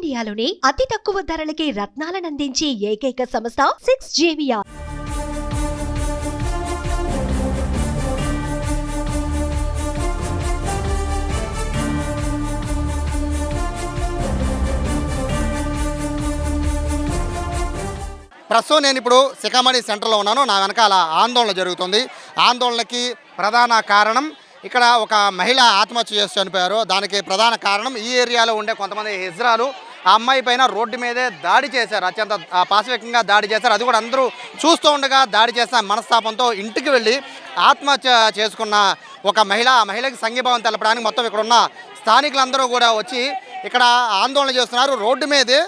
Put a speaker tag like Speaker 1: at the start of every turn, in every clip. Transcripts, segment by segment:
Speaker 1: ఇండియాలోనే అతి తక్కువ ధరలకి రత్నాలనందించే ఏకైక సంస్థ 6JVR.
Speaker 2: ప్రస్తుతం నేను ఇప్పుడు సికామణి సెంటర్లో ఉన్నాను. నా వెనకాల ఆందోళన జరుగుతుంది. ఆందోళనకి ప్రధాన కారణం ఇక్కడ ఒక మహిళ ఆత్మహత్య చేసి చనిపోయారు. దానికి ప్రధాన కారణం ఈ ఏరియాలో ఉండే కొంతమంది హిజ్రాలు ఆ అమ్మాయి పైన రోడ్డు మీదే దాడి చేశారు. అత్యంత పాశవికంగా దాడి చేశారు. అది కూడా అందరూ చూస్తూ ఉండగా దాడి చేసిన మనస్తాపంతో ఇంటికి వెళ్ళి ఆత్మహత్య చేసుకున్న ఒక మహిళ, ఆ మహిళకి సంఘీభావం తెలపడానికి మొత్తం ఇక్కడ ఉన్న స్థానికులందరూ కూడా వచ్చి ఇక్కడ ఆందోళన చేస్తున్నారు. రోడ్డు మీదే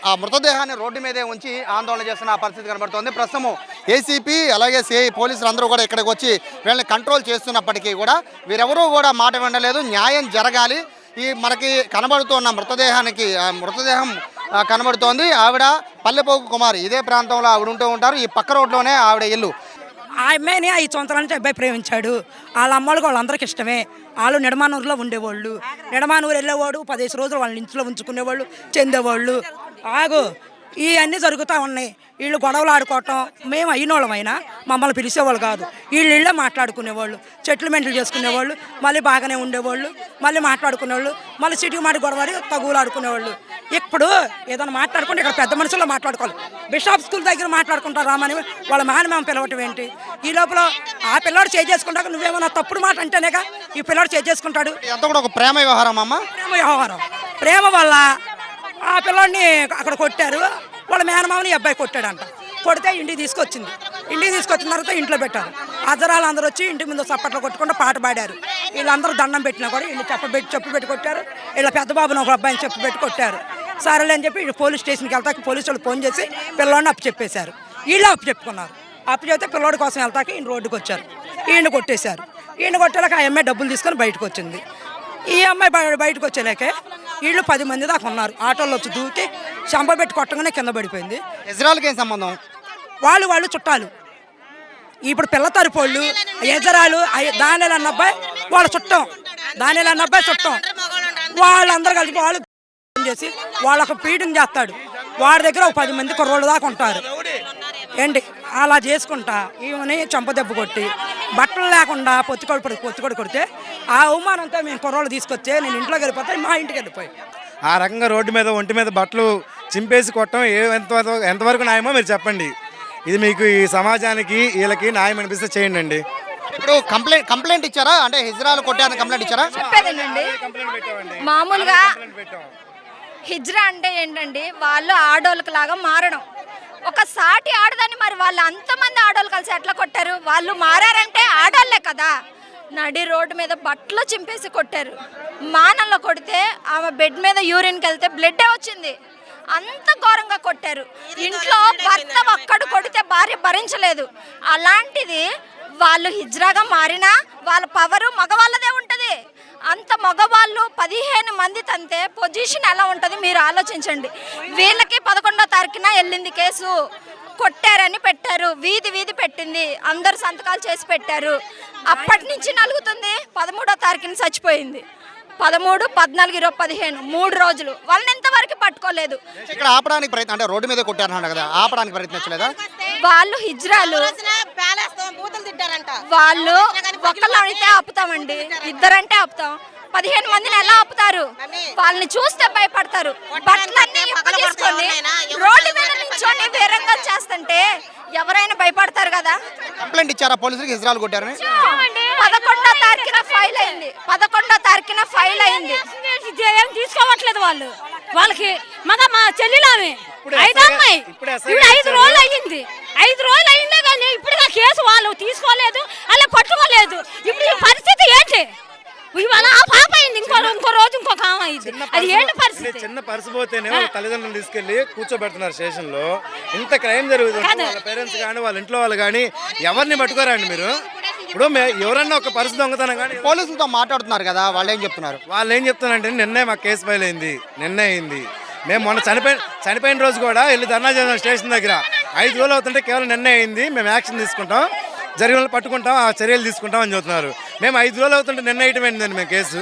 Speaker 2: ఆ మృతదేహాన్ని రోడ్డు మీదే ఉంచి ఆందోళన చేస్తున్న పరిస్థితి కనబడుతోంది. ప్రస్తుతం ఏసీపీ అలాగే సిఐ పోలీసులు అందరూ కూడా ఇక్కడికి వచ్చి వీళ్ళని కంట్రోల్ చేస్తున్నప్పటికీ కూడా వీరెవరూ కూడా మాట వినలేదు. న్యాయం జరగాలి. ఈ మనకి కనబడుతున్న మృతదేహం కనబడుతోంది. ఆవిడ పల్లెపోగు కుమారి. ఇదే ప్రాంతంలో ఆవిడ ఉంటూ ఉంటారు. ఈ పక్క రోడ్లోనే ఆవిడ ఇల్లు.
Speaker 3: ఆ అమ్మాయిని 5 సంవత్సరాల నుంచి అబ్బాయి ప్రేమించాడు. వాళ్ళ అమ్మోళ్ళకి వాళ్ళందరికీ ఇష్టమే. వాళ్ళు నిడమానూరులో ఉండేవాళ్ళు. నిడమానూరు వెళ్ళేవాడు 15 రోజులు వాళ్ళ ఇంట్లో ఉంచుకునేవాళ్ళు, చెందేవాళ్ళు. ఇవన్నీ జరుగుతూ ఉన్నాయి. వీళ్ళు గొడవలు ఆడుకోవటం, మేము అయినోళ్ళమైనా మమ్మల్ని పిలిచేవాళ్ళు కాదు. వీళ్ళే మాట్లాడుకునేవాళ్ళు, సెటిల్మెంట్లు చేసుకునేవాళ్ళు, మళ్ళీ బాగానే ఉండేవాళ్ళు, మళ్ళీ మాట్లాడుకునేవాళ్ళు, మళ్ళీ సిటీకి మాట గొడవడి తగులు ఆడుకునేవాళ్ళు. ఇప్పుడు ఏదైనా మాట్లాడుకుంటే ఇక్కడ పెద్ద మనుషుల్లో మాట్లాడుకోవాలి. బిషాప్ స్కూల్ దగ్గర మాట్లాడుకుంటారు రామని వాళ్ళ మేనమామ పిలవటం ఏంటి? ఈ లోపల ఆ పిల్లాడు చేసుకుంటాక నువ్వేమన్నా తప్పుడు మాట అంటేనేగా ఈ పిల్లాడు చేసుకుంటాడు.
Speaker 2: అంతా కూడా ఒక ప్రేమ వ్యవహారం అమ్మ.
Speaker 3: ప్రేమ వల్ల ఆ పిల్లాడిని అక్కడ కొట్టారు. వాళ్ళ మేనమామని అబ్బాయి కొట్టాడంట. కొడితే ఇంటికి తీసుకొచ్చింది. ఇంటికి తీసుకొచ్చిన తర్వాత ఇంట్లో పెట్టారు. అజరాలు అందరూ వచ్చి ఇంటి ముందు చప్పట్లు కొట్టుకుంటూ పాట పాడారు. వీళ్ళందరూ దండం పెట్టినా కూడా వీళ్ళు చెప్పు పెట్టి కొట్టారు. వీళ్ళ పెద్ద బాబుని ఒక అబ్బాయిని చెప్పు పెట్టి కొట్టారు. సరేలే అని చెప్పి వీళ్ళు పోలీస్ స్టేషన్కి వెళ్తాక పోలీసు వాళ్ళు ఫోన్ చేసి పిల్లోడిని అప్పు చెప్పేశారు. వీళ్ళు అప్పు చెప్పుకున్నారు. అప్పు చెప్తే పిల్లోడి కోసం వెళ్తాక ఈయన రోడ్డుకి వచ్చారు. ఈయన కొట్టేశారు. ఈయన కొట్టేలాక ఆ అమ్మాయి డబ్బులు తీసుకొని బయటకు వచ్చింది. ఈ అమ్మాయి బయటకు వచ్చేలాకే వీళ్ళు 10 మంది దాకా ఉన్నారు. ఆటోలో వచ్చి దూకి చంపబెట్టి కొట్టగానే కింద పడిపోయింది.
Speaker 2: ఇజ్రాయెల్కి ఏం సంబంధం?
Speaker 3: వాళ్ళు చుట్టాలు. ఇప్పుడు పిల్ల తరపోళ్ళు ఎజరాలు దానిల అన్న అబ్బాయి వాళ్ళ చుట్టం. దానిల అన్న అబ్బాయి చుట్టం. వాళ్ళందరూ కలిసి వాళ్ళు చేసి వాళ్ళకు ఫీడింగ్ చేస్తాడు. వాడి దగ్గర ఒక 10 మంది కుర్రోళ్ళు దాకా ఉంటారు. ఏంటి అలా చేసుకుంటా ఈమెని చంపదెబ్బ కొట్టి బట్టలు లేకుండా పొత్తికొడి కొడితే ఆ అవమానంతో మేము కుర్రోళ్ళు తీసుకొచ్చే నేను ఇంట్లోకి వెళ్ళిపోతే మా ఇంటికి వెళ్ళిపోయి
Speaker 4: ఆ రకంగా రోడ్డు మీద ఒంటి మీద బట్టలు చింపేసి కొట్టడం ఎంతవరకు న్యాయమో మీరు చెప్పండి. ఇది మీకు ఈ సమాజానికి వీళ్ళకి న్యాయం అనిపిస్తే చేయండి అండి.
Speaker 2: ఇప్పుడు కంప్లైంట్ ఇచ్చారా? అంటే హిజ్రాలు కొట్టారని కంప్లైంట్ ఇచ్చారా?
Speaker 5: చెప్పేదేనండి. మామూలుగా హిజ్రా అంటే ఏంటండి, వాళ్ళు ఆడోళ్ళకి లాగా మారడం. ఒక సాటి ఆడదాన్ని మరి వాళ్ళు అంతమంది ఆడోళ్ళు కలిసి ఎట్లా కొట్టారు? వాళ్ళు మారారంటే ఆడోళ్ళే కదా. నడి రోడ్డు మీద బట్టలు చింపేసి కొట్టారు. మానంలో కొడితే ఆమె బెడ్ మీద యూరిన్కి వెళ్తే బ్లడ్డే వచ్చింది. అంత ఘోరంగా కొట్టారు. ఇంట్లో భర్త ఒక్కడు కొడితే భార్య భరించలేదు. అలాంటిది వాళ్ళు హిజ్రాగా మారినా వాళ్ళ పవరు మగవాళ్ళదే ఉంటుంది. అంత మగవాళ్ళు 15 మంది తంతే పొజిషన్ ఎలా ఉంటుంది మీరు ఆలోచించండి. వీళ్ళకి 11వ తారీఖున వెళ్ళింది కేసు. కొట్టారని పెట్టారు. వీధి పెట్టింది. అందరు సంతకాలు చేసి పెట్టారు. అప్పటి నుంచి నలుగుతుంది. 13వ తారీఖున చచ్చిపోయింది. 13, 14, 20, 15 3 రోజులు వాళ్ళని ఎంతవరకు పట్టుకోలేదు.
Speaker 2: ఇక్కడ ఆపడానికి ప్రయత్నం అంటే రోడ్డు మీద కొట్టారన్నాడు కదా, ఆపడానికి ప్రయత్నించలేదా?
Speaker 5: వాళ్ళు హిజ్రాలు వాళ్ళు ఒక్కళ్ళు అయితే ఆపుతామండి, ఇద్దరంటే ఆపుతాం. 15 మందిని ఎలా ఆపుతారు? వాళ్ళని చూస్తే భయపడతారు. బట్టలన్నీ తీసుకొని రోడ్డు మీద నిల్చొని వేరంగా చేస్తుంటే ఎవరైనా భయపడతారు కదా.
Speaker 2: కంప్లైంట్ ఇచ్చారా పోలీసులకు హిజ్రాలు కొట్టారని?
Speaker 5: 11వ తారీఖున ఫైల్ అయింది. 11వ తారీఖున ఫైల్ అయింది.
Speaker 6: ఏం తీసుకోవట్లేదు వాళ్ళకి. మా చెల్లిలామే 5 అమ్మాయి ఇప్పుడు 5 రోజులు అయ్యింది. 5 రోజులు అయిందే కానీ ఇప్పుడు ఆ కేసు వాళ్ళు తీసుకోలేదు, అలా పట్టుకోలేదు. ఇప్పుడు ఈ పరిస్థితి ఏంటి? ఇవాళ ఆ పాప అయింది, ఇంకో రోజు ఇంకొక ఆమె అయింది. అది ఏంటి పరిస్థితి?
Speaker 4: చిన్న పర్సు పోతేనే వాళ్ళ తల్లిదండ్రులు తీసుకెళ్లి కూర్చోబెడుతున్నారు స్టేషన్ లో. ఇంత క్రైమ్ జరుగుతుంది. వాళ్ళ పేరెంట్స్ కానీ వాళ్ళ ఇంట్లో వాళ్ళు కానీ ఎవరిని పట్టుకోరండి మీరు. ఇప్పుడు ఎవరన్నా ఒక పర్సు దొంగతనం కానీ
Speaker 2: పోలీసులతో మాట్లాడుతున్నారు కదా, వాళ్ళు ఏం చెప్తున్నారు?
Speaker 4: వాళ్ళు ఏం చెప్తున్నారంటే నిన్నే మాకు కేసు ఫైల్ అయింది, నిన్నే అయింది. మేము మొన్న చనిపోయిన రోజు కూడా వెళ్ళి ధర్నా చేద్దాం స్టేషన్ దగ్గర. 5 రోజులు అవుతుంటే కేవలం నిన్నే అయింది, మేము యాక్షన్ తీసుకుంటాం, జరిగిన వాళ్ళు పట్టుకుంటాం, ఆ చర్యలు తీసుకుంటాం అని చెప్తున్నారు. మేము 5 రోజులు అవుతుంటే నిన్న వేయటం ఏంటండి మేము కేసు?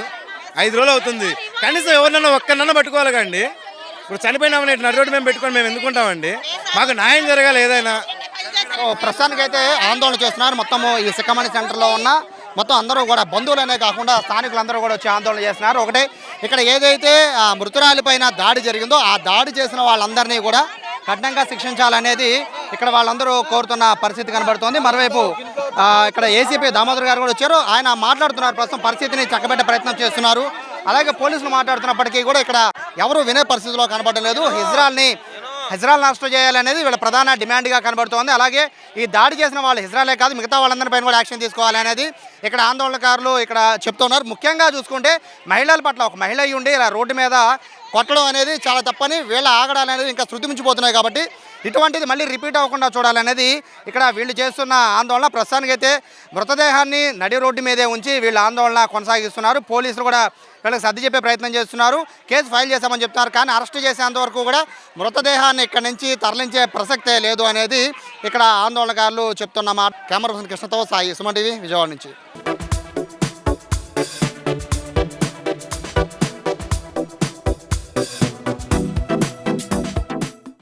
Speaker 4: 5 రోజులు అవుతుంది. కనీసం ఎవరినన్నా ఒక్కరినన్నా పట్టుకోవాలి కండి. ఇప్పుడు చనిపోయిన నడి రోడ్డు మేము పెట్టుకొని మేము ఎందుకుంటామండి? మాకు న్యాయం జరగాలి ఏదైనా.
Speaker 2: ప్రస్తుతానికైతే ఆందోళన చేస్తున్నారు. మొత్తము ఈ సిక్కమణి సెంటర్లో ఉన్న మొత్తం అందరూ కూడా బంధువులనే కాకుండా స్థానికులందరూ కూడా వచ్చి ఆందోళన చేస్తున్నారు. ఒకటే ఇక్కడ ఏదైతే మృతురాలిపైన దాడి జరిగిందో ఆ దాడి చేసిన వాళ్ళందరినీ కూడా కఠినంగా శిక్షించాలనేది ఇక్కడ వాళ్ళందరూ కోరుతున్న పరిస్థితి కనబడుతోంది. మరోవైపు ఇక్కడ ఏసీపీ దామోదర్ గారు కూడా వచ్చారు. ఆయన మాట్లాడుతున్నారు. ప్రస్తుతం పరిస్థితిని చక్కబెట్టే ప్రయత్నం చేస్తున్నారు. అలాగే పోలీసులు మాట్లాడుతున్నప్పటికీ కూడా ఇక్కడ ఎవరు వినే పరిస్థితిలో కనబడడం లేదు. హిజ్రాల్ నష్టం చేయాలనేది వీళ్ళ ప్రధాన డిమాండ్గా కనబడుతోంది. అలాగే ఈ దాడి చేసిన వాళ్ళు హిజ్రాలే కాదు మిగతా వాళ్ళందరిపైన కూడా యాక్షన్ తీసుకోవాలనేది ఇక్కడ ఆందోళనకారులు ఇక్కడ చెప్తున్నారు. ముఖ్యంగా చూసుకుంటే మహిళల పట్ల ఒక మహిళ అయ్యి ఉండి ఇలా రోడ్డు మీద కొట్టడం అనేది చాలా తప్పని, వీళ్ళ ఆగడాలు అనేది ఇంకా శృతి మించిపోతున్నాయి. కాబట్టి ఇటువంటిది మళ్ళీ రిపీట్ అవ్వకుండా చూడాలనేది ఇక్కడ వీళ్ళు చేస్తున్న ఆందోళన. ప్రస్తుతానికైతే మృతదేహాన్ని నడి రోడ్డు మీదే ఉంచి వీళ్ళ ఆందోళన కొనసాగిస్తున్నారు. పోలీసులు కూడా వీళ్ళకి సర్ది చెప్పే ప్రయత్నం చేస్తున్నారు. కేసు ఫైల్ చేశామని చెప్తున్నారు. కానీ అరెస్ట్ చేసేంత వరకు కూడా మృతదేహాన్ని ఇక్కడ నుంచి తరలించే ప్రసక్తే లేదు అనేది ఇక్కడ ఆందోళనకారులు చెప్తున్న మాట. కెమెరా పర్సన్ కృష్ణతో సాయి, సుమన్ టీవీ, విజయవాడ నుంచి.